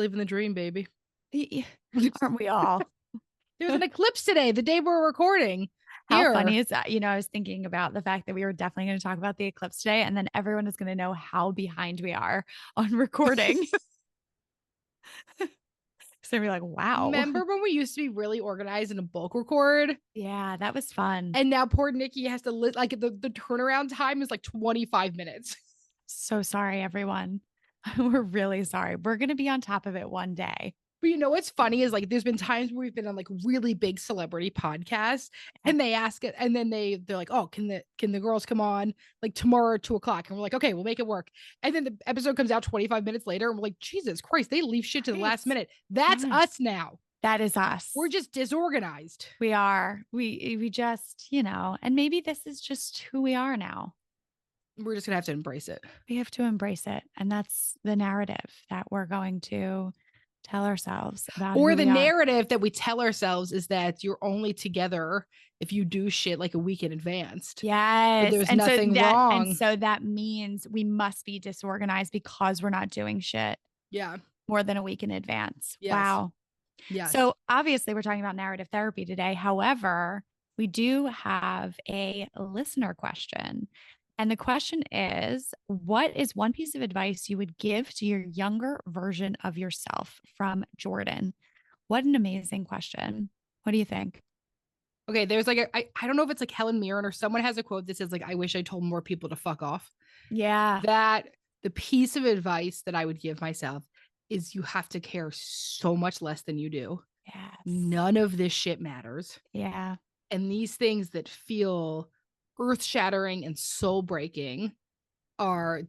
living the dream, baby. Aren't we all? There's an eclipse today, the day we're recording. How Here. funny is that? I was thinking about the fact that we were definitely going to talk about the eclipse today, and then everyone is going to know how behind we are on recording. So they'll be like, wow. Remember when we used to be really organized in a bulk record? Yeah, that was fun. And now poor Nikki has to like the turnaround time is like 25 minutes. So sorry, everyone. We're really sorry. We're going to be on top of it one day. But you know what's funny is like there's been times where we've been on like really big celebrity podcasts and they ask it and then they're like, oh, can the girls come on like tomorrow at 2:00? And we're like, okay, we'll make it work. And then the episode comes out 25 minutes later and we're like, Jesus Christ, they leave shit to the last minute. That's us now. That is us. We're just disorganized. We are. We just, and maybe this is just who we are now. We're just gonna have to embrace it. We have to embrace it. And that's the narrative that we're going to tell ourselves about. Or the narrative that we tell ourselves is that you're only together if you do shit like a week in advance. Yes. There's nothing wrong. And so that means we must be disorganized because we're not doing shit. Yeah. More than a week in advance. Yes. Wow. Yeah. So obviously we're talking about narrative therapy today. However, we do have a listener question. And the question is, what is one piece of advice you would give to your younger version of yourself? From Jordan. What an amazing question. What do you think? Okay, there's like I don't know if it's like Helen Mirren or someone has a quote that says like, I wish I told more people to fuck off. Yeah. That the piece of advice that I would give myself is you have to care so much less than you do. Yes. None of this shit matters. Yeah. And these things that feel earth-shattering and soul-breaking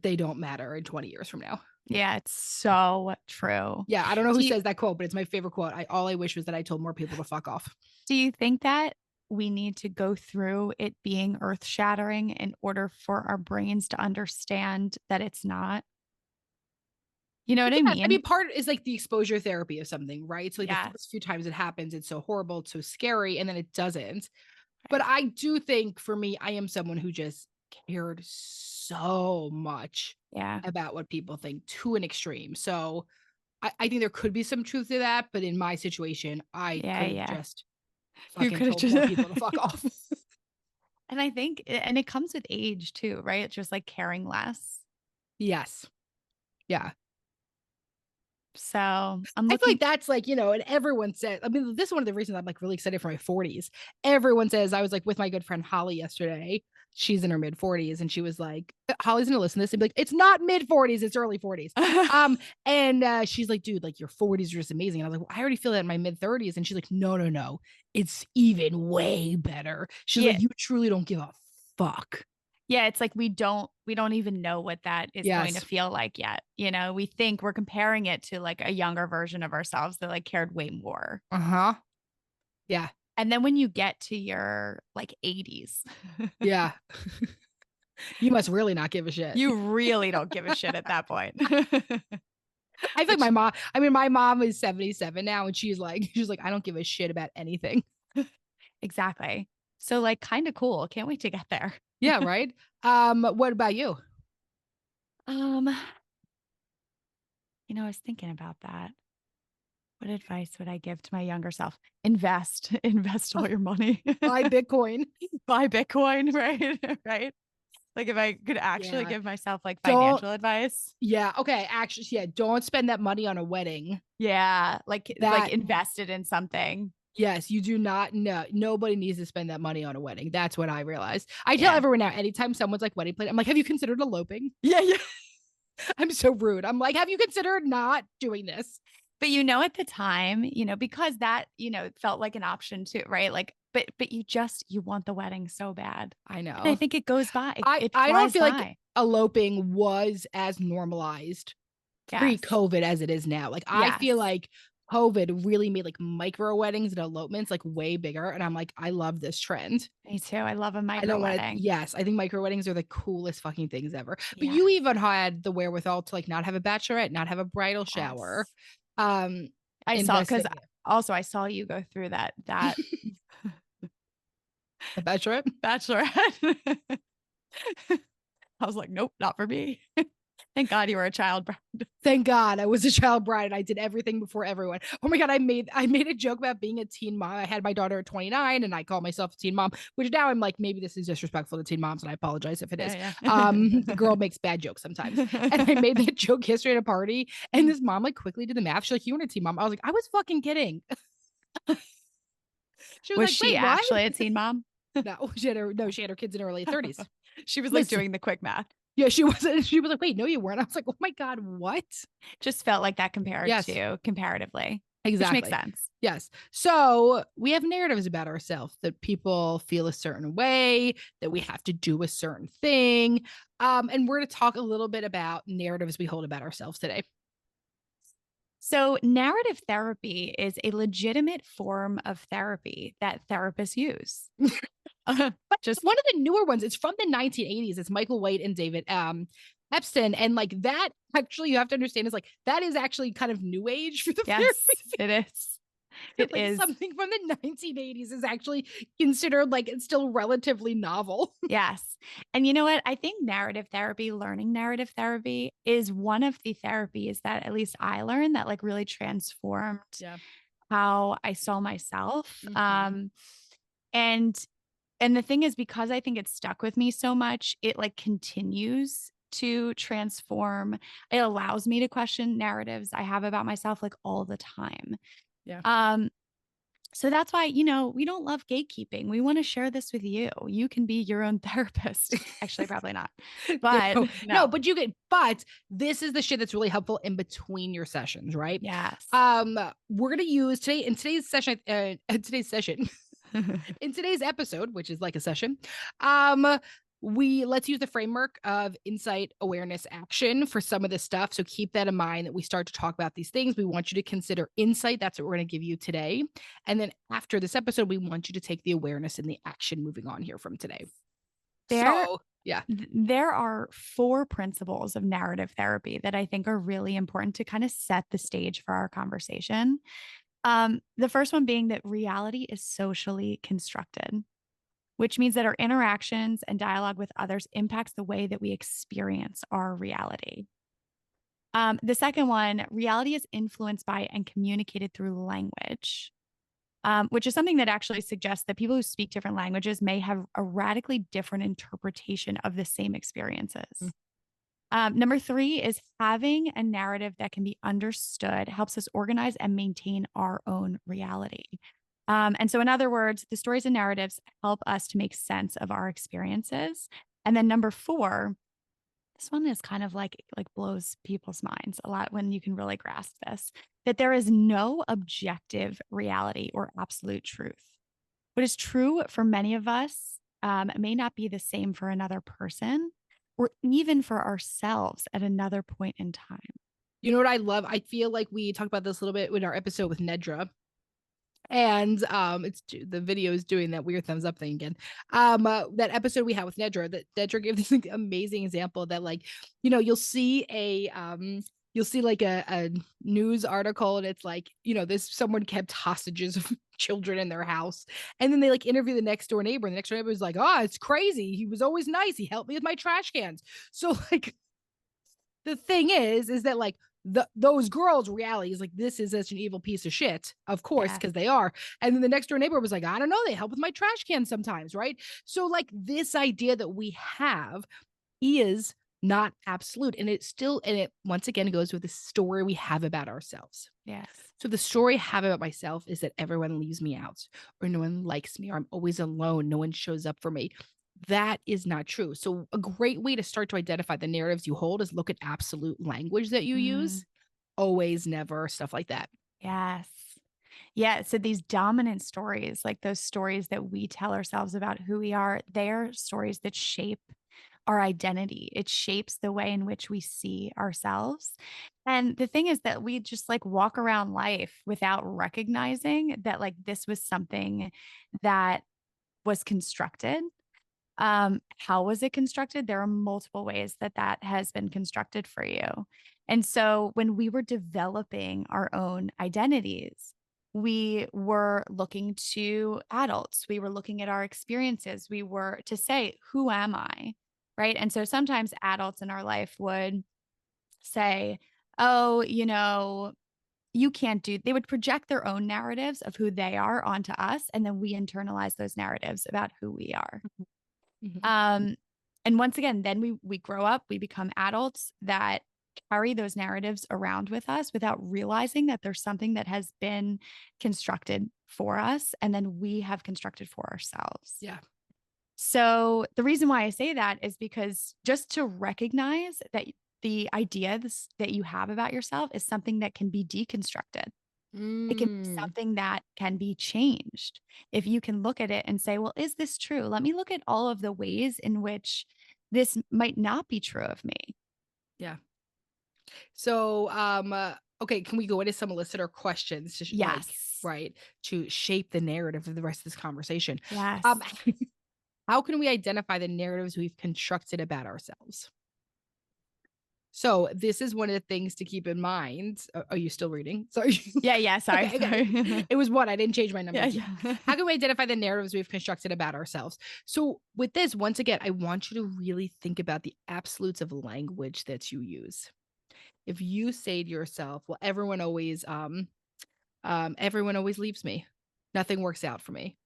they don't matter in 20 years from now. Yeah, it's so true. Yeah, I don't know who says that quote, but it's my favorite quote. All I wish was that I told more people to fuck off. Do you think that we need to go through it being earth-shattering in order for our brains to understand that it's not? You know what I mean? I mean, part is like the exposure therapy of something, right? So like Yes. the first few times it happens, it's so horrible, it's so scary, and then it doesn't. But I do think for me, I am someone who just cared so much about what people think to an extreme. So I think there could be some truth to that, but in my situation, I could have just fucking told more people to fuck off. And I think, and it comes with age too, right? It's just like caring less. Yes. Yeah. So I feel like that's like, and everyone said, I mean, this is one of the reasons I'm like really excited for my 40s. Everyone says, I was like with my good friend Holly yesterday. She's in her mid 40s and she was like, Holly's gonna listen to this and be like, it's not mid 40s, it's early 40s. And she's like, dude, like your 40s are just amazing. And I was like, well, I already feel that in my mid 30s. And she's like, no, it's even way better. She's like, you truly don't give a fuck. Yeah, it's like we don't even know what that is going to feel like yet. We think we're comparing it to like a younger version of ourselves that like cared way more. Uh-huh. Yeah. And then when you get to your like 80s. Yeah. You must really not give a shit. You really don't give a shit at that point. I think my mom is 77 now and she's like, I don't give a shit about anything. Exactly. So like kind of cool. Can't wait to get there. Yeah, right. What about you? I was thinking about that. What advice would I give to my younger self? Invest all your money. Buy Bitcoin. Buy Bitcoin, right? Right. Like if I could actually give myself like financial advice. Yeah. Okay. Actually, yeah. Don't spend that money on a wedding. Yeah. Like invest it in something. Yes, you do not know. Nobody needs to spend that money on a wedding. That's what I realized. I tell everyone now, anytime someone's like wedding planning, I'm like, have you considered eloping? Yeah. I'm so rude. I'm like, have you considered not doing this? But at the time, because that, felt like an option too, right? Like, but you want the wedding so bad. I know. And I think it goes by. I don't feel like eloping was as normalized pre-COVID as it is now. Like, I feel like COVID really made like micro weddings and elopements like way bigger. And I'm like, I love this trend. Me too. I love a micro wedding. Yes. I think micro weddings are the coolest fucking things ever. But you even had the wherewithal to like not have a bachelorette, not have a bridal shower. I saw you go through that a bachelorette. I was like, nope, not for me. Thank God you were a child bride. Thank God I was a child bride and I did everything before everyone. Oh my God, I made a joke about being a teen mom. I had my daughter at 29 and I call myself a teen mom, which now I'm like, maybe this is disrespectful to teen moms and I apologize if it is. Yeah. The girl makes bad jokes sometimes. And I made that joke yesterday at a party and this mom like quickly did the math. She's like, you were a teen mom. I was like, I was fucking kidding. She was Was like, she wait, what? actually a teen mom? No, she had her kids in her late 30s. She was like Listen, doing the quick math. yeah, she was like, wait, no, you weren't. I was like, oh my God, what? Just felt like that compared Yes. to comparatively. Exactly. Which makes sense. Yes. So we have narratives about ourselves that people feel a certain way, that we have to do a certain thing. And we're going to talk a little bit about narratives we hold about ourselves today. So narrative therapy is a legitimate form of therapy that therapists use. But just one of the newer ones. It's from the 1980s. It's Michael White and David Epstein. And like that, actually, you have to understand is like that is actually kind of new age for the yes, therapy. it is. It like is something from the 1980s is actually considered like it's still relatively novel. Yes. And you know what? I think narrative therapy, learning narrative therapy is one of the therapies that at least I learned that like really transformed how I saw myself. And the thing is, because I think it stuck with me so much, it like continues to transform. It allows me to question narratives I have about myself like all the time. So that's why, we don't love gatekeeping. We want to share this with you. You can be your own therapist. Actually, probably not. But no, but but this is the shit that's really helpful in between your sessions, right? Yes. We're going to use today in today's session, in today's episode, which is like a session. Let's use the framework of insight, awareness, action for some of this stuff. So keep that in mind that we start to talk about these things. We want you to consider insight. That's what we're going to give you today. And then after this episode, we want you to take the awareness and the action moving on here from today. There are 4 principles of narrative therapy that I think are really important to kind of set the stage for our conversation. The first one being that reality is socially constructed, which means that our interactions and dialogue with others impacts the way that we experience our reality. The second one, reality is influenced by and communicated through language, which is something that actually suggests that people who speak different languages may have a radically different interpretation of the same experiences. Number 3 is having a narrative that can be understood helps us organize and maintain our own reality. And so in other words, the stories and narratives help us to make sense of our experiences. And then number 4, this one is kind of like blows people's minds a lot when you can really grasp this, that there is no objective reality or absolute truth. What is true for many of us may not be the same for another person or even for ourselves at another point in time. You know what I love? I feel like we talked about this a little bit in our episode with Nedra. And it's the video is doing that weird thumbs up thing again. That episode we had with Nedra, that Nedra gave this amazing example that like, you'll see like a news article and it's like, this someone kept hostages of children in their house. And then they like interview the next door neighbor. And the next door neighbor was like, oh, it's crazy. He was always nice. He helped me with my trash cans. So like the thing is that like those girls' reality is like, this is such an evil piece of shit, of course, because they are. And then the next door neighbor was like, I don't know, they help with my trash can sometimes, right? So like this idea that we have is not absolute. And it once again goes with the story we have about ourselves. Yes. So the story I have about myself is that everyone leaves me out, or no one likes me, or I'm always alone, no one shows up for me. That is not true. So a great way to start to identify the narratives you hold is look at absolute language that you use. Always, never, stuff like that. Yes. Yeah. So these dominant stories, like those stories that we tell ourselves about who we are, they're stories that shape our identity. It shapes the way in which we see ourselves. And the thing is that we just like walk around life without recognizing that like this was something that was constructed. How was it constructed? There are multiple ways that has been constructed for you. And so when we were developing our own identities, we were looking to adults. We were looking at our experiences. We were to say, who am I? Right. And so sometimes adults in our life would say, oh, you can't do, they would project their own narratives of who they are onto us. And then we internalize those narratives about who we are. Mhm. Um, and once again, then we grow up, we become adults that carry those narratives around with us without realizing that there's something that has been constructed for us and then we have constructed for ourselves. Yeah. So the reason why I say that is because just to recognize that the ideas that you have about yourself is something that can be deconstructed. It can be Mm. something that can be changed. If you can look at it and say, well, is this true? Let me look at all of the ways in which this might not be true of me. Yeah. So, okay, can we go into some listener questions to Yes. right, to shape the narrative of the rest of this conversation? Um, Yes. how can we identify the narratives we've constructed about ourselves? So, this is one of the things to keep in mind. Are you still reading? Sorry. Yeah. Yeah. Sorry. Okay, okay. Sorry. It was one. I didn't change my Yeah. numbers yet. Yeah. How can we identify the narratives we've constructed about ourselves? So, with this, once again, I want you to really think about the absolutes of language that you use. If you say to yourself, well, everyone always leaves me. Nothing works out for me.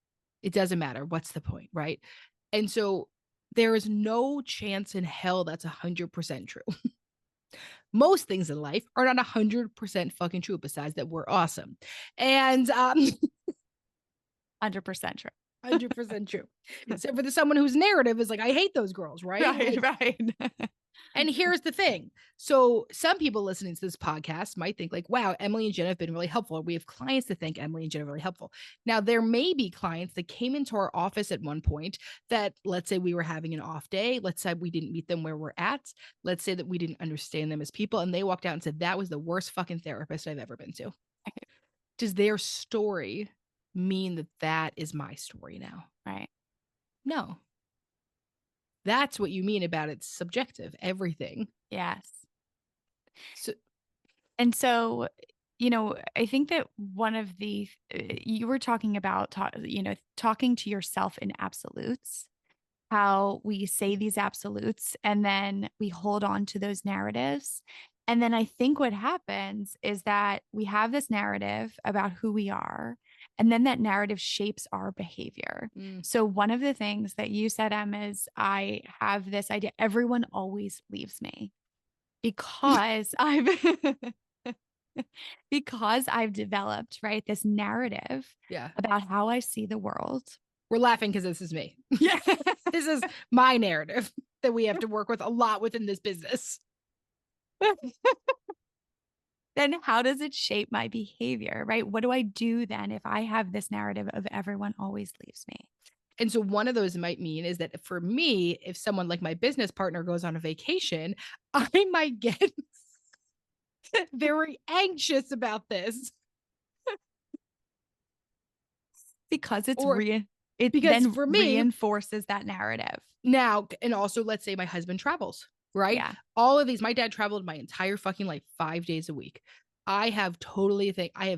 It doesn't matter. What's the point, right? And so there is no chance in hell that's 100% true. Most things in life are not 100% fucking true, besides that we're awesome. And 100% true. 100% true. So for someone whose narrative is like, I hate those girls, right? Right. Like, Right. and here's the thing. So some people listening to this podcast might think like, wow, Emily and Jenna have been really helpful. We have clients that think Emily and Jenna are really helpful. Now, there may be clients that came into our office at one point that, let's say we were having an off day. Let's say we didn't meet them where we're at. Let's say that we didn't understand them as people. And they walked out and said, that was the worst fucking therapist I've ever been to. Does their story mean that that is my story now? Right. No. That's what you mean about it's subjective, everything. Yes. So, And so, I think that one of the, you were talking about, talking to yourself in absolutes, how we say these absolutes and then we hold on to those narratives. And then I think what happens is that we have this narrative about who we are, and then that narrative shapes our behavior. mm. So, one of the things that you said, Em, is I have this idea everyone always leaves me because I've because I've developed, right, this narrative Yeah. about how I see the world. We're laughing because this is me. Yeah. This is my narrative that we have to work with a lot within this business. Then how does it shape my behavior, right? What do I do then if I have this narrative of everyone always leaves me? And so one of those might mean is that for me, if someone like my business partner goes on a vacation, I might get very anxious about this. Because Or it because then for me, reinforces that narrative. now, and also let's say my husband travels, right? Yeah. All of these, my dad traveled my entire fucking life 5 days a week. I have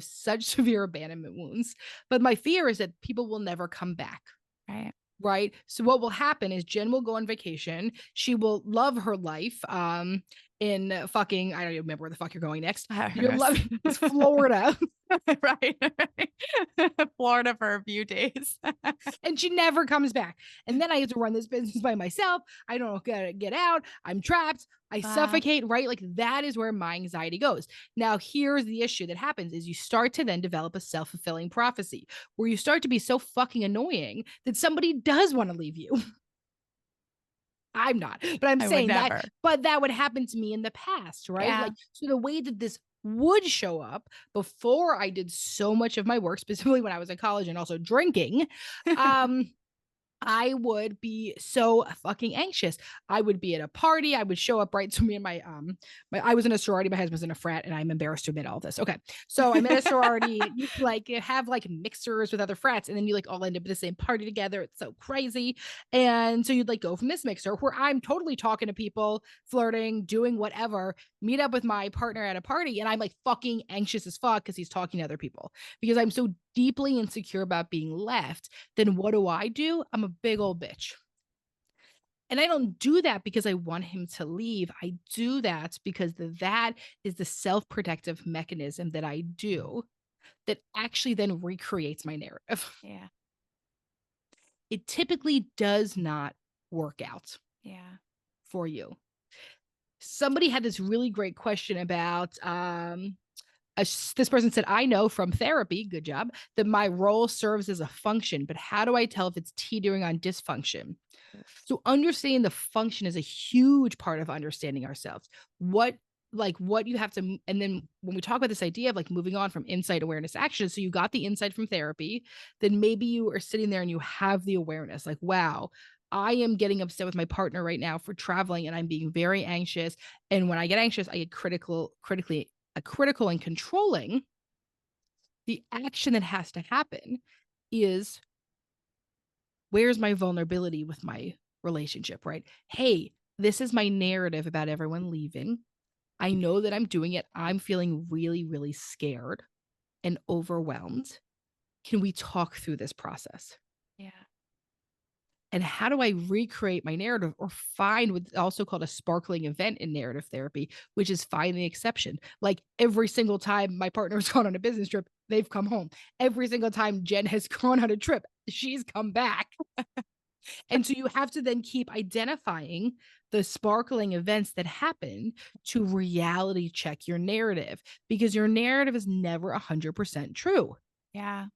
such severe abandonment wounds, but my fear is that people will never come back. Right. Right. So what will happen is Jen will go on vacation. She will love her life. In fucking, I don't even remember where the fuck you're going next. Who You'll knows? love it's Florida. Right. Florida for a few days. And she never comes back. And then I have to run this business by myself. I don't get out. I'm trapped. I suffocate, right? Like that is where my anxiety goes. Now, here's the issue that happens is you start to then develop a self-fulfilling prophecy where you start to be so fucking annoying that somebody does want to leave you. I'm not, but I'm I would saying that, never. but that would happen to me in the past, right? Yeah. Like, so the way that this would show up before I did so much of my work, specifically when I was in college and also drinking, um, I would be so fucking anxious. I would be at a party. I would show up, right. So me and I was in a sorority. My husband's in a frat, and I'm embarrassed to admit all this. Okay. So I'm in a sorority. You like have like mixers with other frats, and then you like all end up at the same party together. It's so crazy. And so you'd like go from this mixer where I'm totally talking to people, flirting, doing whatever, meet up with my partner at a party, and I'm like fucking anxious as fuck because he's talking to other people because I'm so deeply insecure about being left. Then what do? I'm a big old bitch. And I don't do that because I want him to leave. I do that because that is the self-protective mechanism that I do that actually then recreates my narrative. Yeah. It typically does not work out Yeah. for you. Somebody had this really great question about this person said, I know from therapy, good job, that my role serves as a function, but how do I tell if it's teetering on dysfunction? So understanding the function is a huge part of understanding ourselves. What you have to, and then when we talk about this idea of like moving on from insight, awareness, action, so you got the insight from therapy, then maybe you are sitting there and you have the awareness like, wow, I am getting upset with my partner right now for traveling and I'm being very anxious. And when I get anxious, I get critical and controlling. The action that has to happen is, where's my vulnerability with my relationship, right? Hey, this is my narrative about everyone leaving. I know that I'm doing it. I'm feeling really, really scared and overwhelmed. Can we talk through this process? Yeah. And how do I recreate my narrative or find what's also called a sparkling event in narrative therapy, which is find the exception? Like every single time my partner's gone on a business trip, they've come home. Every single time Jen has gone on a trip, she's come back. And so you have to then keep identifying the sparkling events that happen to reality check your narrative, because your narrative is never 100% true. Yeah.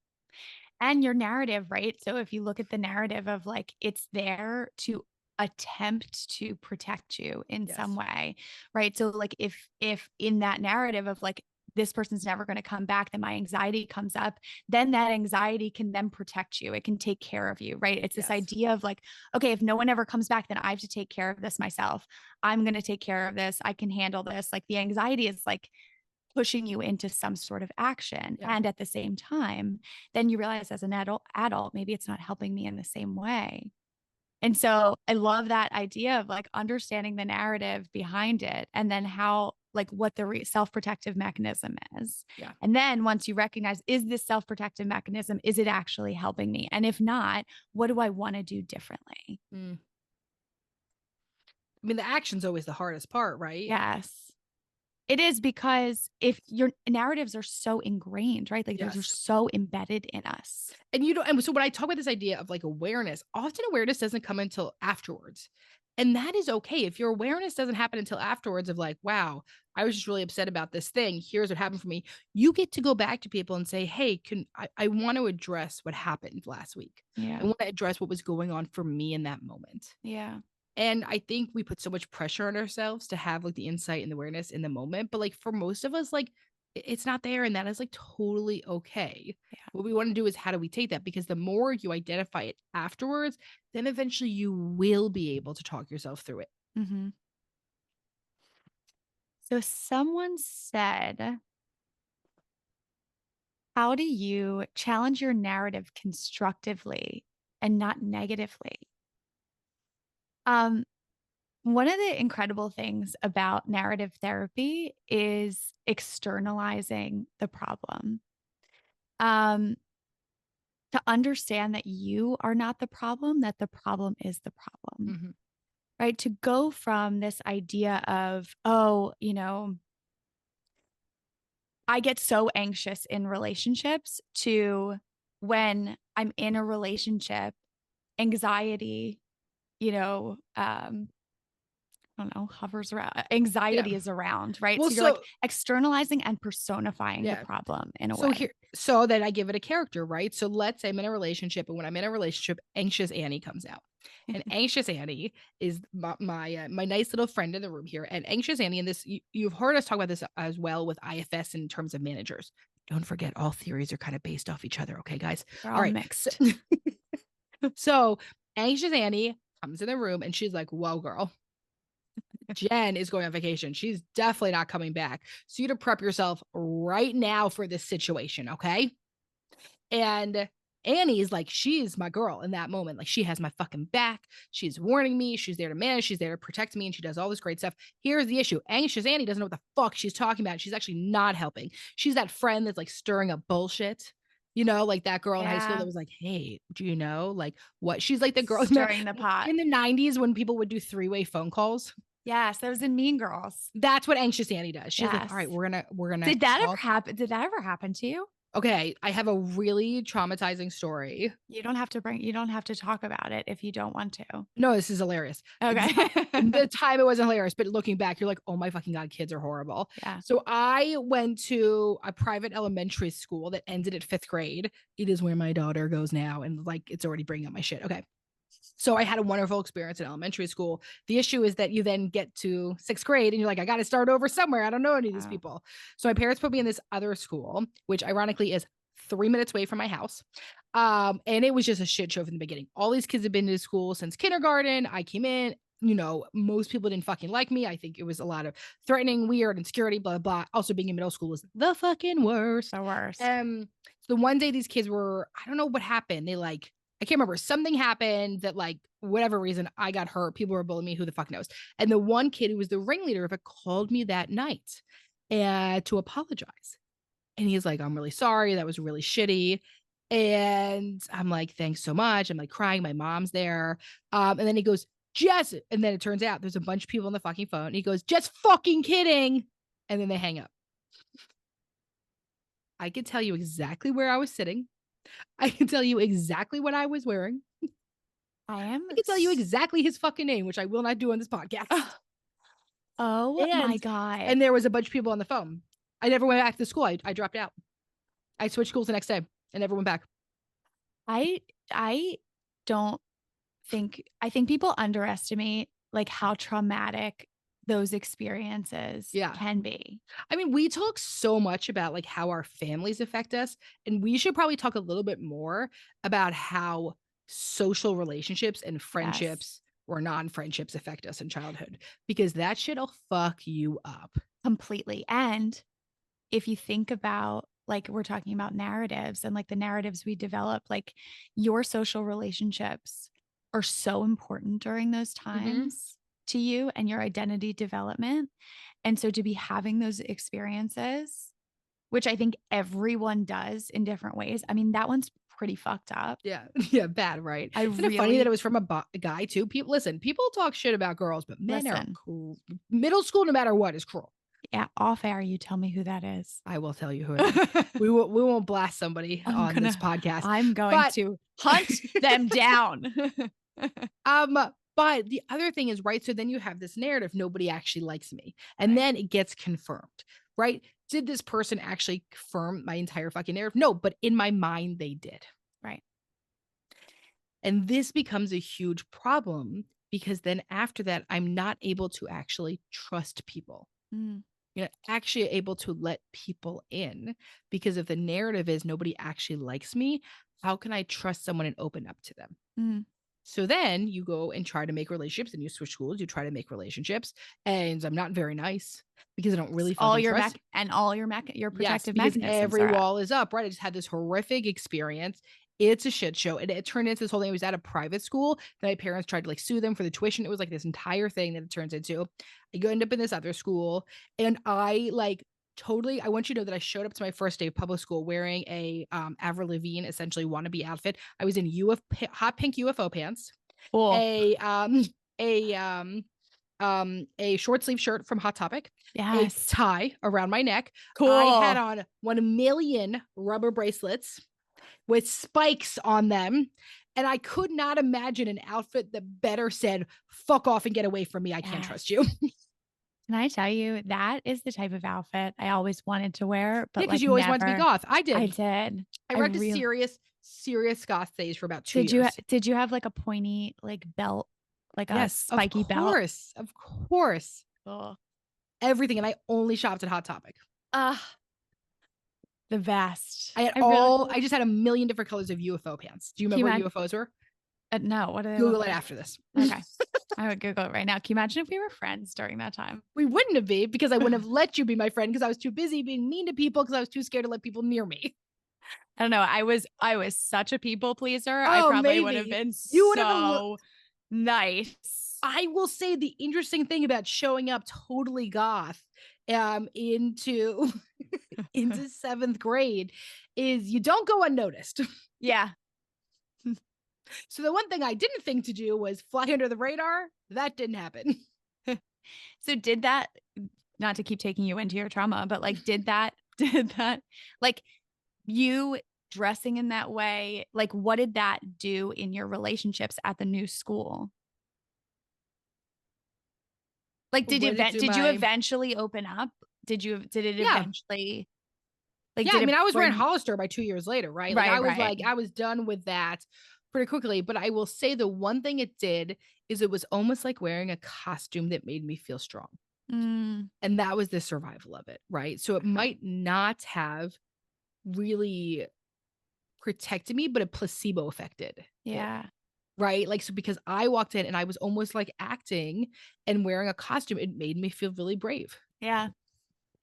And your narrative, right? So if you look at the narrative of like, it's there to attempt to protect you in some Yes. way, right? So like if in that narrative of like this person's never going to come back, then my anxiety comes up, then that anxiety can then protect you. It can take care of you, right? It's this Yes. idea of like, okay, if no one ever comes back, then I have to take care of this myself. I'm going to take care of this. I can handle this. Like the anxiety is like pushing you into some sort of action. Yeah. And at the same time, then you realize as an adult, maybe it's not helping me in the same way. And so I love that idea of like understanding the narrative behind it and then how like what the self-protective mechanism is. Yeah. And then once you recognize, is this self-protective mechanism, is it actually helping me? And if not, what do I want to do differently? Mm. I mean, the action's always the hardest part, right? Yes. It is, because if your narratives are so ingrained, right? Like they're Yes. so embedded in us. And you don't, and so when I talk about this idea of like awareness, often awareness doesn't come until afterwards. And that is okay. If your awareness doesn't happen until afterwards, of like, wow, I was just really upset about this thing. Here's what happened for me. You get to go back to people and say, hey, I want to address what happened last week. I Yeah. want to address what was going on for me in that moment. Yeah. And I think we put so much pressure on ourselves to have like the insight and the awareness in the moment. But like for most of us, like it's not there. And that is like totally okay. Yeah. What we want to do is, how do we take that? Because the more you identify it afterwards, then eventually you will be able to talk yourself through it. Mm-hmm. So someone said, how do you challenge your narrative constructively and not negatively? Um, One of the incredible things about narrative therapy is externalizing the problem. Um, to understand that you are not the problem, that the problem is the problem, Mhm. right? To go from this idea of, oh, I get so anxious in relationships, to when I'm in a relationship, anxiety, you know, I don't know, hovers around, Yeah. anxiety is around, right? Well, So you're like so externalizing and personifying the yeah. problem in a So way. here, so then I give it a character, right? So let's say I'm in a relationship, and when I'm in a relationship, anxious Annie comes out, and anxious Annie is my nice little friend in the room here. And anxious Annie, and this you've heard us talk about this as well with IFS in terms of managers. Don't forget, all theories are kind of based off each other, okay, guys? They're All all right, so, mixed. so anxious Annie comes in the room, and she's like, "Whoa, girl." Jen is going on vacation. She's definitely not coming back. So you to prep yourself right now for this situation, okay? And Annie's like, she's my girl in that moment. Like, she has my fucking back. She's warning me. She's there to manage. She's there to protect me. And she does all this great stuff. Here's the issue: anxious Annie doesn't know what the fuck she's talking about. She's actually not helping. She's that friend that's like stirring up bullshit. You know, like that girl in high school Yeah. that was like, hey, do you know like what? She's like the girl Stirring the pot. in the 90s when people would do three-way phone calls. Yes, that was in Mean Girls. That's what Anxious Annie does. She's like, all right, Yes. we're gonna Did that ever call. happen? Did that ever happen to you? Okay, I have a really traumatizing story. You don't have to talk about it if you don't want to. No, this is hilarious. Okay. The time it wasn't hilarious, but looking back, you're like, oh my fucking God, kids are horrible. Yeah. So I went to a private elementary school that ended at 5th grade. It is where my daughter goes now. And like, it's already bringing up my shit. Okay. So I had a wonderful experience in elementary school. The issue is that you then get to 6th grade and you're like, I got to start over somewhere. I don't know any of these people. So my parents put me in this other school, which ironically is 3 minutes away from my house. And it was just a shit show from the beginning. All these kids have been to school since kindergarten. I came in, you know, most people didn't fucking like me. I think it was a lot of threatening, weird, insecurity, blah, blah. Also being in middle school was the fucking worst. The worst. So one day these kids were, I don't know what happened. They like, I can't remember. Something happened that like, whatever reason I got hurt. People were bullying me. Who the fuck knows? And the one kid who was the ringleader of it called me that night to apologize. And he's like, I'm really sorry. That was really shitty. And I'm like, thanks so much. I'm like crying. My mom's there. And then he goes, Jess. And then it turns out there's a bunch of people on the fucking phone. And he goes, just fucking kidding. And then they hang up. I could tell you exactly where I was sitting. I can tell you exactly what I was wearing. I can tell you exactly his fucking name, which I will not do on this podcast. Oh my God. And there was a bunch of people on the phone. I never went back to school. I dropped out. I switched schools the next day and never went back. I don't think, I think people underestimate like how traumatic those experiences can be. I mean, we talk so much about like how our families affect us, and we should probably talk a little bit more about how social relationships and friendships or non-friendships affect us in childhood, because that shit'll fuck you up completely. And if you think about, like, we're talking about narratives and like the narratives we develop, like your social relationships are so important during those times to you and your identity development. And so to be having those experiences, which I think everyone does in different ways. I mean, that one's pretty fucked up. Yeah. Yeah. Bad. Right. Isn't it funny that it was from a guy too? People talk shit about girls, but men are cool. Middle school, no matter what, is cruel. Yeah. Off air, you tell me who that is. I will tell you who it is. we won't blast somebody on this podcast. I'm going to hunt them down. But the other thing is, right, so then you have this narrative, nobody actually likes me. And then it gets confirmed, right? Did this person actually confirm my entire fucking narrative? No, but in my mind, they did. Right. And this becomes a huge problem because then after that, I'm not able to actually trust people. You're actually able to let people in, because if the narrative is nobody actually likes me, how can I trust someone and open up to them? So then you go and try to make relationships, and you switch schools, you try to make relationships, and I'm not very nice because I don't really all your trust. Your protective because mechanisms every wall is up, right? I just had this horrific experience. It's a shit show. And it turned into this whole thing. It was at a private school. My parents tried to like sue them for the tuition. It was like this entire thing that it turns into. I end up in this other school, and I like totally, I want you to know that I showed up to my first day of public school wearing a Avril Lavigne essentially wannabe outfit. I was in hot pink UFO pants, a short sleeve shirt from Hot Topic, a tie around my neck. Cool. I had on 1 million rubber bracelets with spikes on them. And I could not imagine an outfit that better said, fuck off and get away from me. I can't trust you. Can I tell you, that is the type of outfit I always wanted to wear, but because you always wanted to be goth. I did. I rocked a serious goth phase for about 2 years. Did you have like a pointy like belt, like a spiky belt? Of course. Everything. And I only shopped at Hot Topic. The best. I just had a million different colors of UFO pants. Do you remember what UFOs were? No. What are they? Google it after this. Okay. I would Google it right now. Can you imagine if we were friends during that time? We wouldn't have been, because I wouldn't have let you be my friend because I was too busy being mean to people because I was too scared to let people near me. I don't know. I was such a people pleaser. I probably would have been so nice. I will say the interesting thing about showing up totally goth into 7th grade is you don't go unnoticed. Yeah. So the one thing I didn't think to do was fly under the radar. That didn't happen. So did that, not to keep taking you into your trauma, but like, did that, like you dressing in that way, like what did that do in your relationships at the new school? Like, What did do did you my eventually open up? Did it Yeah. eventually, like, Yeah, did I it mean, I was wearing bring, Hollister by 2 years later, right? Like, right, right. I was done with that pretty quickly, but I will say the one thing it did is it was almost like wearing a costume that made me feel strong, Mm, and that was the survival of it, right? So it okay. might not have really protected me, but it placebo affected it, Yeah. right? Like, so because I walked in and I was almost like acting and wearing a costume, it made me feel really brave. Yeah.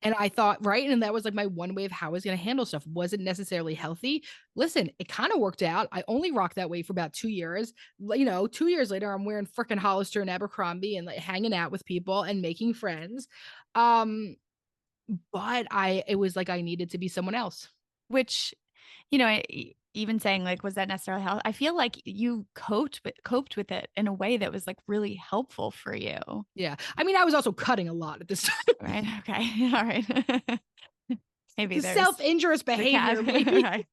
And I thought, right? And that was like my one way of how I was going to handle stuff. Wasn't necessarily healthy. Listen, it kind of worked out. I only rocked that way for about 2 years. 2 years later, I'm wearing freaking Hollister and Abercrombie and like hanging out with people and making friends. Um, but it was like I needed to be someone else. Which, even saying like, was that necessarily help? I feel like you coped with it in a way that was like really helpful for you. Yeah. I mean, I was also cutting a lot at this time. Right. Okay. All right. Maybe The there's self-injurious the behavior, maybe. right.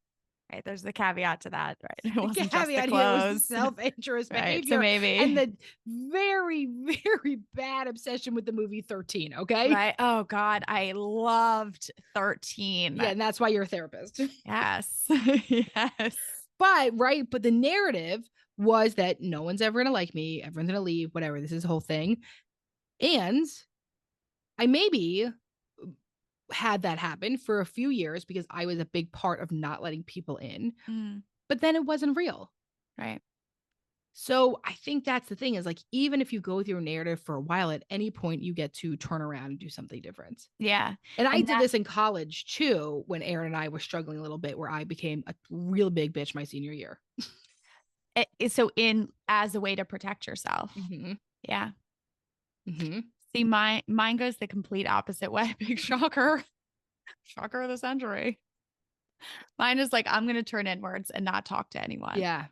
Right. There's the caveat to that. Right. It The wasn't just the caveat here was the clothes. self-interest Right. So behavior and maybe. the very, very bad obsession with the movie 13. Okay. Right. Oh God. I loved 13. Yeah. And that's why you're a therapist. Yes. Yes. But the narrative was that no one's ever going to like me. Everyone's going to leave, whatever. This is the whole thing. And I maybe had that happen for a few years because I was a big part of not letting people in, Mm, but then it wasn't real. right. So I think that's the thing is like, even if you go through a narrative for a while, at any point you get to turn around and do something different. Yeah. And I And did that, this in college too, when Aaron and I were struggling a little bit, where I became a real big bitch my senior year. so in as a way to protect yourself. Mm-hmm. Yeah. Mm-hmm. See, mine goes the complete opposite way. Big shocker. Shocker of the century. Mine is like, I'm going to turn inwards and not talk to anyone. Yeah.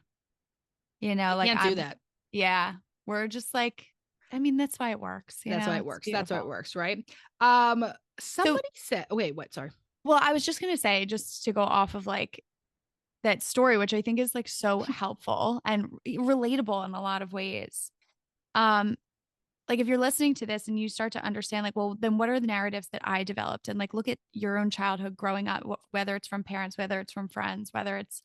You You like can't do that. yeah, we're just like, I mean, that's why it works. That's why it It's works. That's how it beautiful. works, right? So, Somebody said, oh, wait, what? Sorry. well, I was just going to say, just to go off of like that story, which I think is like so helpful and relatable in a lot of ways. Um, like if you're listening to this and you start to understand like, well, then what are the narratives that I developed, and like look at your own childhood growing up, whether it's from parents, whether it's from friends, whether it's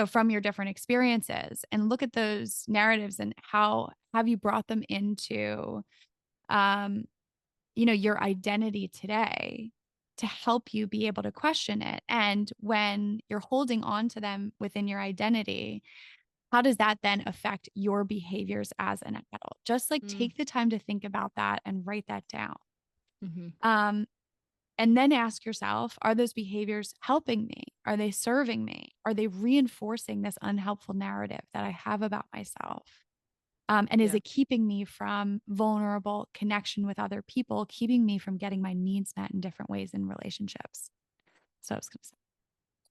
from your different experiences, and look at those narratives and how have you brought them into um your identity today to help you be able to question it. And when you're holding on to them within your identity, how does that then affect your behaviors as an adult? Just like Mm, take the time to think about that and write that down. mhm. Um, and then ask yourself, are those behaviors helping me? Are they serving me? Are they reinforcing this unhelpful narrative that I have about myself? And is Yeah. it keeping me from vulnerable connection with other people, keeping me from getting my needs met in different ways in relationships? So I was going to say,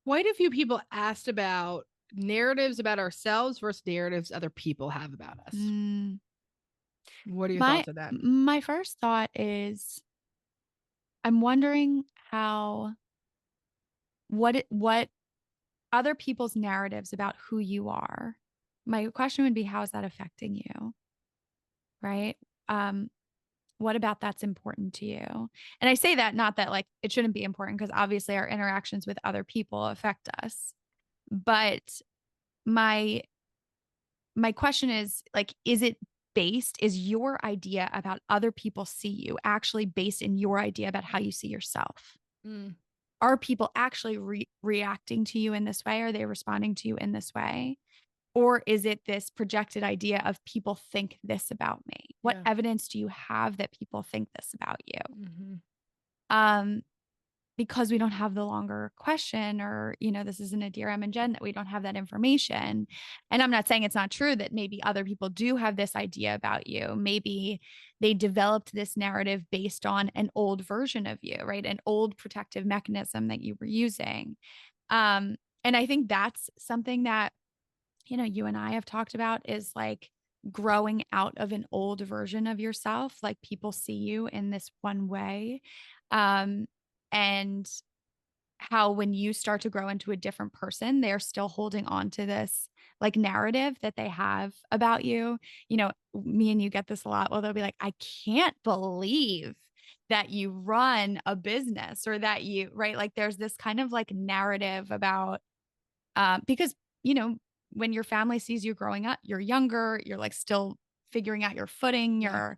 Quite a few people asked about narratives about ourselves versus narratives other people have about us. mm, What are your my thoughts on that? my first thought is I'm wondering how what other people's narratives about who you are. My question would be, how is that affecting you? Right? Um, what about that's important to you? And I say that not that like it shouldn't be important, because obviously our interactions with other people affect us. But my my question is like, is your idea about other people see you actually based in your idea about how you see yourself? Mm, Are people actually reacting to you in this way? Are they responding to you in this way? Or is it this projected idea of people think this about me? What yeah. evidence do you have that people think this about you? Hmm. Um, because we don't have the longer question, or, this isn't a Dear Em and Jen, that we don't have that information. And I'm not saying it's not true that maybe other people do have this idea about you. Maybe they developed this narrative based on an old version of you, right? An old protective mechanism that you were using. And I think that's something that, you and I have talked about is like growing out of an old version of yourself. Like people see you in this one way. And how when you start to grow into a different person, they're still holding on to this like narrative that they have about you. Me and you get this a lot. Well, they'll be like, I can't believe that you run a business or that you, right? Like there's this kind of like narrative about, because, when your family sees you growing up, you're younger, you're like still figuring out your footing, Yeah.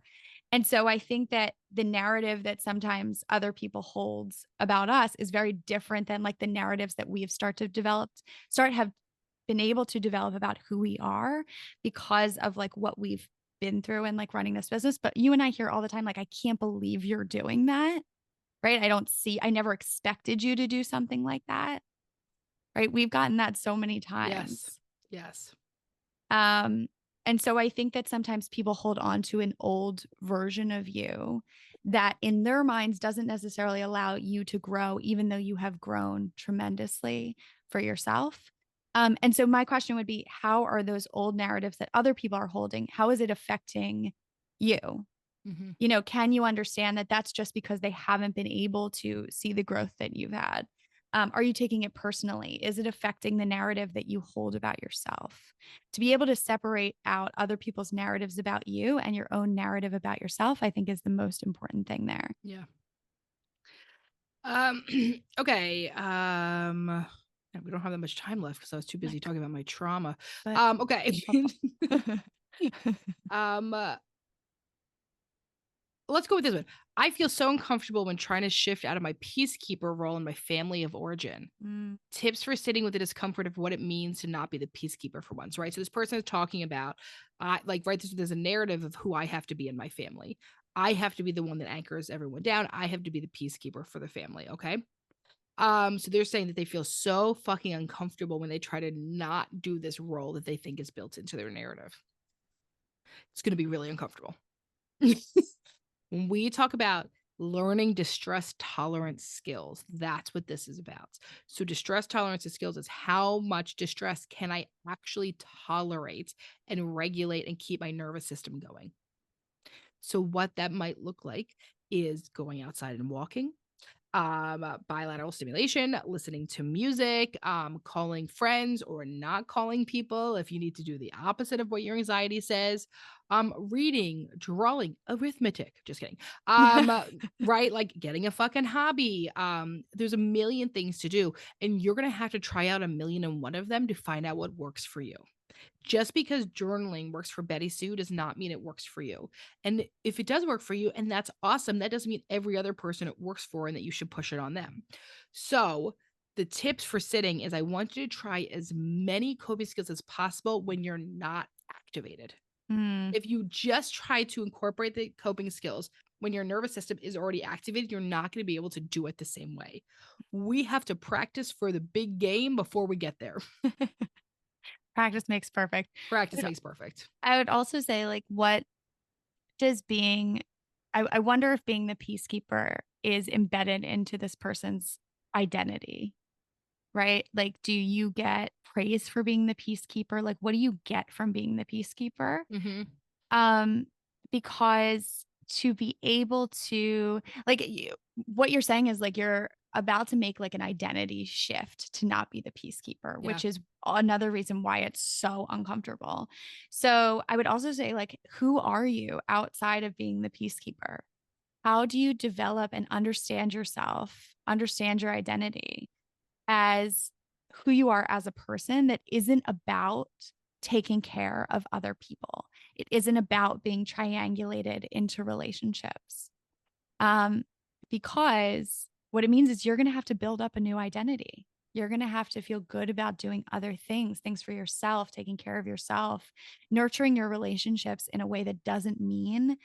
and so I think that the narrative that sometimes other people holds about us is very different than like the narratives that we have have been able to develop about who we are because of like what we've been through and like running this business. But you and I hear all the time, like, I can't believe you're doing that. Right. I never expected you to do something like that. Right. We've gotten that so many Yes. times. Yes. Um, and so I think that sometimes people hold on to an old version of you that in their minds doesn't necessarily allow you to grow, even though you have grown tremendously for yourself. And so my question would be, how are those old narratives that other people are holding, how is it affecting you? Mm-hmm. Can you understand that that's just because they haven't been able to see the growth that you've had? Are you taking it personally? Is it affecting the narrative that you hold about yourself? To be able to separate out other people's narratives about you and your own narrative about yourself, I think is the most important thing there. Yeah. Okay. We don't have that much time left because I was too busy talking about my trauma. But Okay. um, uh, let's go with this one. I feel so uncomfortable when trying to shift out of my peacekeeper role in my family of origin. Mm, Tips for sitting with the discomfort of what it means to not be the peacekeeper for once, right? So this person is talking about, like, right, there's a narrative of who I have to be in my family. I have to be the one that anchors everyone down. I have to be the peacekeeper for the family, okay? So they're saying that they feel so fucking uncomfortable when they try to not do this role that they think is built into their narrative. It's going to be really uncomfortable. When we talk about learning distress tolerance skills, that's what this is about. So, distress tolerance skills is how much distress can I actually tolerate and regulate and keep my nervous system going. So, what that might look like is going outside and walking, bilateral stimulation, listening to music, calling friends or not calling people if you need to do the opposite of what your anxiety says, reading, drawing, arithmetic, just kidding. Right, like getting a fucking hobby. There's a million things to do, and you're gonna have to try out a million and one of them to find out what works for you. Just because journaling works for Betty Sue does not mean it works for you. And if it does work for you, and that's awesome, that doesn't mean every other person it works for and that you should push it on them. So, the tips for sitting is I want you to try as many coping skills as possible when you're not activated. mm, If you just try to incorporate the coping skills when your nervous system is already activated, you're not going to be able to do it the same way. We have to practice for the big game before we get there. Practice makes perfect. Practice But makes perfect. I would also say, like, what does being, I wonder if being the peacekeeper is embedded into this person's identity, right? Like, do you get praise for being the peacekeeper? Like, what do you get from being the peacekeeper? Mm-hmm. Um, because to be able to like what you're saying is like you're about to make like an identity shift to not be the peacekeeper, Yeah. which is another reason why it's so uncomfortable. So I would also say like, who are you outside of being the peacekeeper? How do you develop and understand yourself, understand your identity as who you are as a person that isn't about taking care of other people. It isn't about being triangulated into relationships. Um, because what it means is you're going to have to build up a new identity. You're going to have to feel good about doing other things, things for yourself, taking care of yourself, nurturing your relationships in a way that doesn't mean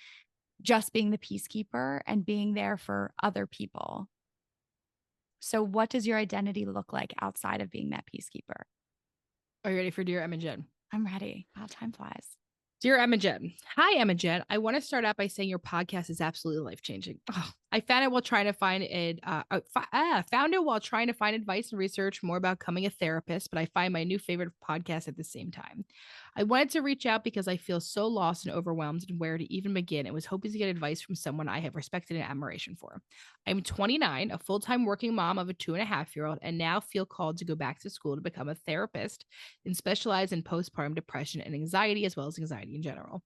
just being the peacekeeper and being there for other people. So, what does your identity look like outside of being that peacekeeper? Are you ready for Dear Em and Jen? I'm ready. Wow, time flies. Dear Em and Jen. Hi, Em and Jen. I want to start out by saying your podcast is absolutely life changing. Oh, I found it while trying to find it. Found it while trying to find advice and research more about becoming a therapist, but I find my new favorite podcast at the same time. I wanted to reach out because I feel so lost and overwhelmed and where to even begin, and was hoping to get advice from someone I have respected and admiration for. I'm 29, a full-time working mom of a 2.5-year-old, and now feel called to go back to school to become a therapist and specialize in postpartum depression and anxiety, as well as anxiety in general.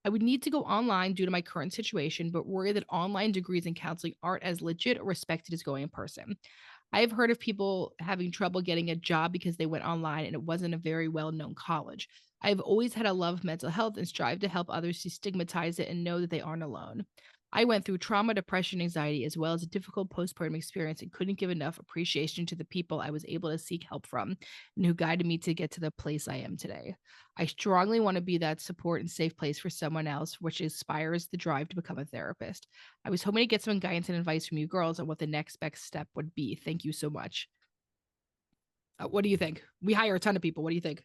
I would need to go online due to my current situation, but worry that online degrees in counseling aren't as legit or respected as going in person. I have heard of people having trouble getting a job because they went online and it wasn't a very well known college. I've always had a love of mental health and strive to help others destigmatize it and know that they aren't alone. I went through trauma, depression, anxiety, as well as a difficult postpartum experience and couldn't give enough appreciation to the people I was able to seek help from and who guided me to get to the place I am today. I strongly want to be that support and safe place for someone else, which inspires the drive to become a therapist. I was hoping to get some guidance and advice from you girls on what the next best step would be. Thank you so much. What do you think? We hire a ton of people. What do you think?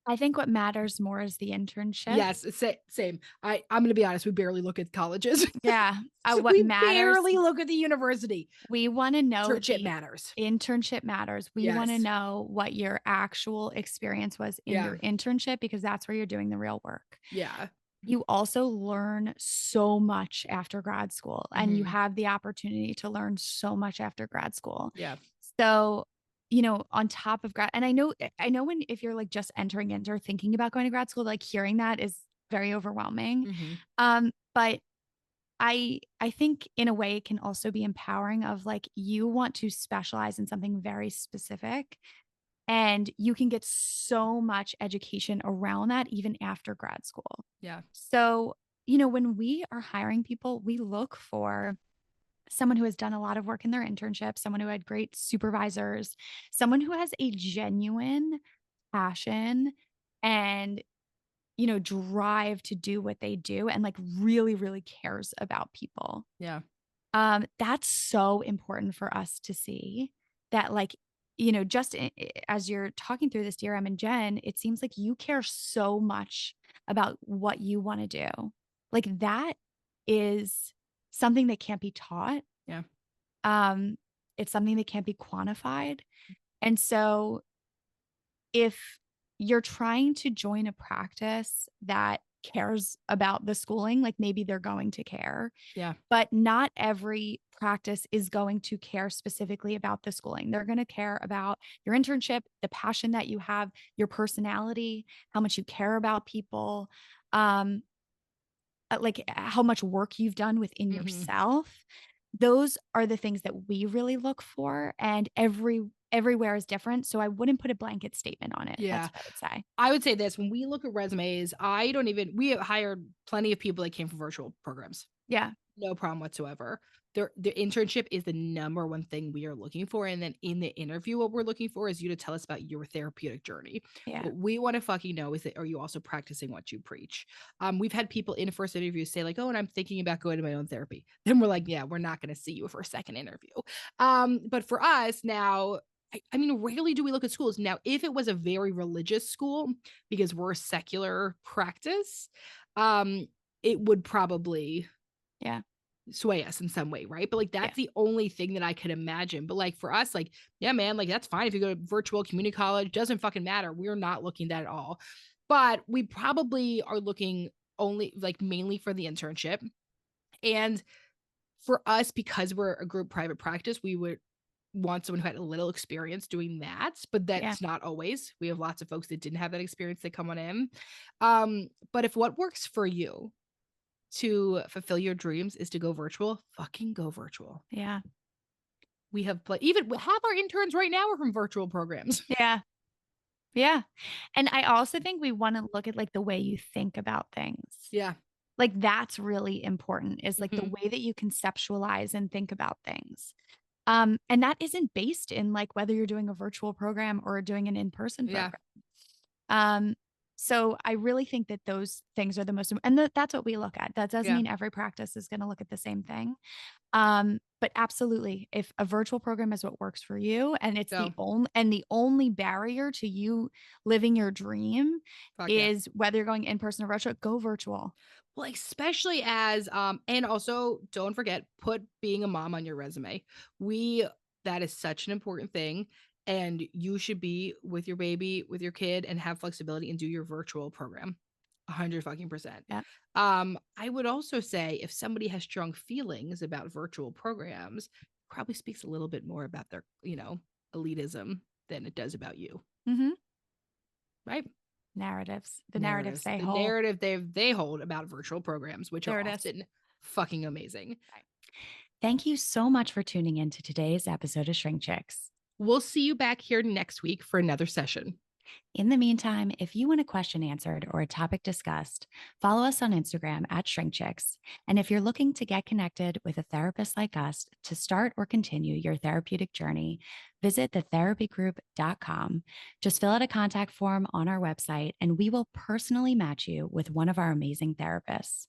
I think what matters more is the internship. Yes, same. I'm going to be honest. We barely look at colleges. Yeah. What We matters, barely look at the university. we want to know Internship the matters. internship matters. We want to Yes. know what your actual experience was in Yeah. your internship, because that's where you're doing the real work. Yeah. You also learn so much after grad school, and you Mhm. have the opportunity to learn so much after grad school. Yeah. So, on top of grad, and I know when, if you're like just entering into or thinking about going to grad school, like hearing that is very overwhelming. But I think in a way it can also be empowering of like, you want to specialize in something very specific, and you can get so much education around that even after grad school. Yeah. So, when we are hiring people, we look for someone who has done a lot of work in their internship, someone who had great supervisors, someone who has a genuine passion and, drive to do what they do, and like really, really cares about people. Yeah. That's so important for us to see that, like, just as you're talking through this, dear Em and Jen, it seems like you care so much about what you want to do. Like, that is something that can't be taught. Yeah. It's something that can't be quantified. And so if you're trying to join a practice that cares about the schooling, like maybe they're going to care. Yeah. But not every practice is going to care specifically about the schooling. They're going to care about your internship, the passion that you have, your personality, how much you care about people, like how much work you've done within yourself. Those are the things that we really look for, and everywhere is different. So I wouldn't put a blanket statement on it. Yeah. That's what I would say. I would say this: when we look at resumes, we have hired plenty of people that came from virtual programs. Yeah. No problem whatsoever. The internship is the number one thing we are looking for. And then in the interview, what we're looking for is you to tell us about your therapeutic journey. Yeah. What we want to fucking know is that, are you also practicing what you preach? We've had people in first interviews say like, oh, and I'm thinking about going to my own therapy. Then we're like, yeah, we're not going to see you for a second interview. But for us now, I mean, rarely do we look at schools. Now, if it was a very religious school, because we're a secular practice, it would probably sway us in some way, right? But like that's the only thing that I could imagine. But like for us, like, yeah, man, like that's fine if you go to virtual community college, doesn't fucking matter. We're not looking at all. But we probably are looking only like mainly for the internship. And for us, because we're a group private practice, we would want someone who had a little experience doing that, but that's not always. We have lots of folks that didn't have that experience that come on in. But if what works for you to fulfill your dreams is to go virtual, fucking go virtual. Yeah. We have even half our interns right now are from virtual programs. Yeah. Yeah. And I also think we want to look at like the way you think about things. Yeah. Like that's really important, is like the way that you conceptualize and think about things. And that isn't based in like whether you're doing a virtual program or doing an in-person program. So I really think that those things are the most, and that's what we look at. That doesn't Yeah. mean every practice is going to look at the same thing. But absolutely, if a virtual program is what works for you, and it's So the only barrier to you living your dream fuck yeah. is whether you're going in person or virtual, go virtual. Well, especially as and also don't forget, put being a mom on your resume. We That is such an important thing. And you should be with your baby, with your kid, and have flexibility and do your virtual program. 100 fucking percent. Yeah. I would also say if somebody has strong feelings about virtual programs, probably speaks a little bit more about their, elitism than it does about you. Mm-hmm. Right? The narratives they The hold. narrative they hold about virtual programs, which are There it is. often fucking amazing. Right. Thank you so much for tuning in to today's episode of Shrink Chicks. We'll see you back here next week for another session. In the meantime, if you want a question answered or a topic discussed, follow us on Instagram at ShrinkChicks. And if you're looking to get connected with a therapist like us to start or continue your therapeutic journey, visit thetherapygroup.com. Just fill out a contact form on our website, and we will personally match you with one of our amazing therapists.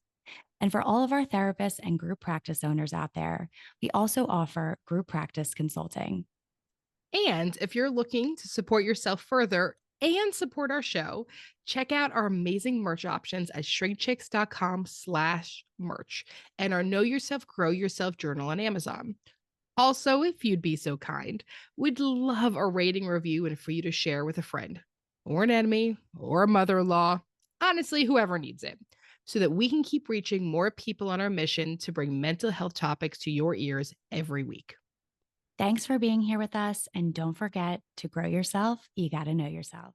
And for all of our therapists and group practice owners out there, we also offer group practice consulting. And if you're looking to support yourself further and support our show, check out our amazing merch options at shrinkchicks.com/merch and our Know Yourself, Grow Yourself journal on Amazon. Also, if you'd be so kind, we'd love a rating review and for you to share with a friend or an enemy or a mother-in-law, honestly, whoever needs it, so that we can keep reaching more people on our mission to bring mental health topics to your ears every week. Thanks for being here with us. And don't forget to grow yourself. You got to know yourself.